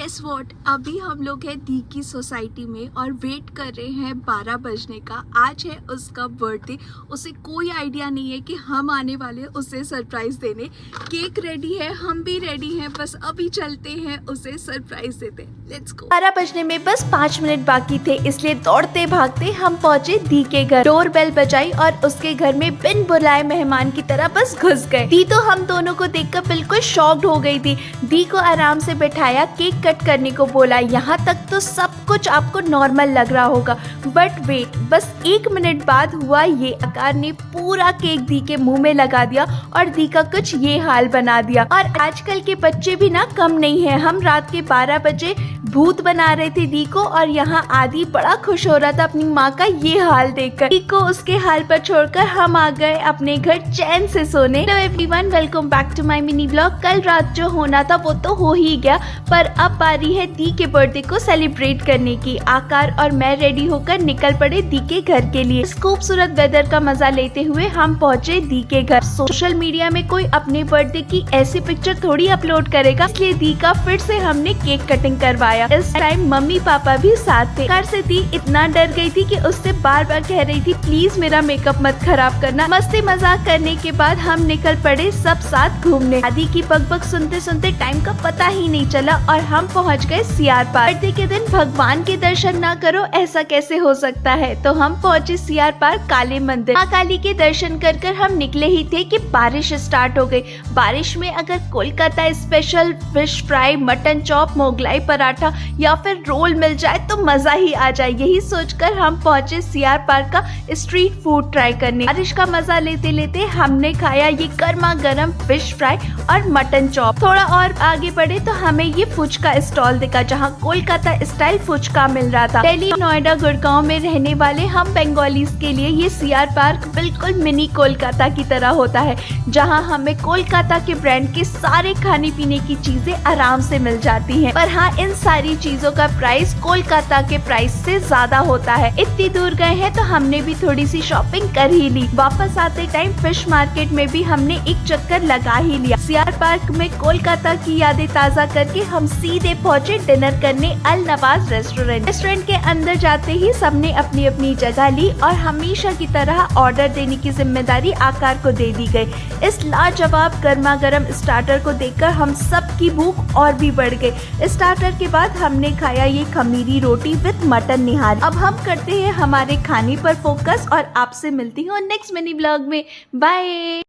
Guess what, अभी हम लोग हैं दी की सोसाइटी में और वेट कर रहे हैं 12 बजने का। आज है उसका बर्थडे। उसे कोई आइडिया नहीं है कि हम आने वाले हैं उसे सरप्राइज देने। केक रेडी है, हम भी रेडी हैं, बस अभी चलते हैं उसे सरप्राइज देते। Let's go. 12 बजने में बस 5 मिनट बाकी थे, इसलिए दौड़ते भागते हम पहुंचे दी के घर। डोर बेल बजाई और उसके घर में बिन बुलाए मेहमान की तरह बस घुस गए। दी तो हम दोनों को देखकर बिल्कुल शॉक्ड हो गई थी। दी को आराम से बैठाया, केक कट करने को बोला। यहाँ तक तो सब कुछ आपको नॉर्मल लग रहा होगा, बट वेट, बस 1 मिनट बाद हुआ ये। आकार ने पूरा केक दी के मुंह में लगा दिया और दी का कुछ ये हाल बना दिया। और आजकल के बच्चे भी ना कम नहीं है। हम रात के 12 बजे भूत बना रहे थे दी को और यहाँ आदि बड़ा खुश हो रहा था अपनी माँ का ये हाल देखकर। दी को उसके हाल पर छोड़कर हम आ गए अपने घर चैन से सोने। Hello everyone, welcome back to my mini blog. कल रात जो होना था वो तो हो ही गया, पर अब बारी है दी के बर्थडे को सेलिब्रेट करने की। आकार और मैं रेडी होकर निकल पड़े दी के घर के लिए। इस खूबसूरत वेदर का मजा लेते हुए हम पहुँचे दी के घर। सोशल मीडिया में कोई अपने बर्थडे की ऐसी पिक्चर थोड़ी अपलोड करेगा, इसलिए दी का फिर से हमने केक कटिंग करवाया। इस टाइम मम्मी पापा भी साथ थे। कार से दी इतना डर गई थी कि उससे बार बार कह रही थी प्लीज मेरा मेकअप मत खराब करना। मस्ती मजाक करने के बाद हम निकल पड़े सब साथ घूमने। आदि की बकबक सुनते सुनते टाइम का पता ही नहीं चला और हम पहुंच गए सीआर पार्क। बर्थडे के दिन भगवान के दर्शन ना करो, ऐसा कैसे हो सकता है। तो हम पहुंचे सीआर पार्क काली मंदिर। माँ काली के दर्शन कर हम निकले ही थे कि बारिश स्टार्ट हो गई। बारिश में अगर Kolkata special fish fry, mutton chop, Mughlai paratha या फिर रोल मिल जाए तो मजा ही आ जाए। यही सोचकर हम पहुंचे सीआर पार्क का स्ट्रीट फूड ट्राई करने। बारिश का मजा लेते लेते हमने खाया ये गर्मा गर्म फिश फ्राई और मटन चॉप। थोड़ा और आगे बढ़े तो हमें ये फुचका स्टॉल दिखा, जहां कोलकाता स्टाइल फुचका मिल रहा था। दिल्ली, नोएडा, गुड़गांव में रहने वाले हम बंगालीज के लिए ये सीआर पार्क बिल्कुल मिनी कोलकाता की तरह होता है, जहां हमें कोलकाता के ब्रांड के सारे खाने पीने की चीजें आराम से मिल जाती हैं। पर हाँ, इन सारी चीजों का प्राइस कोलकाता के प्राइस से ज्यादा होता है। इतनी दूर गए हैं तो हमने भी थोड़ी सी शॉपिंग कर ही ली। वापस आते टाइम फिश मार्केट में भी हमने एक चक्कर लगा ही लिया। सीआर पार्क में कोलकाता की यादें ताजा करके हम सीधे पहुंचे डिनर करने अल नवाज रेस्टोरेंट। रेस्टोरेंट के अंदर जाते ही सबने अपनी अपनी जगह ली और हमेशा की तरह ऑर्डर देने की जिम्मेदारी आकार को दे दी गई। इस लाजवाब गर्मा गर्म स्टार्टर को देखकर हम सब की भूख और भी बढ़ गई। स्टार्टर के बाद हमने खाया ये खमीरी रोटी विद मटन निहारी। अब हम करते हैं हमारे खाने पर फोकस और आपसे मिलती हूँ नेक्स्ट मिनी ब्लॉग में। बाय।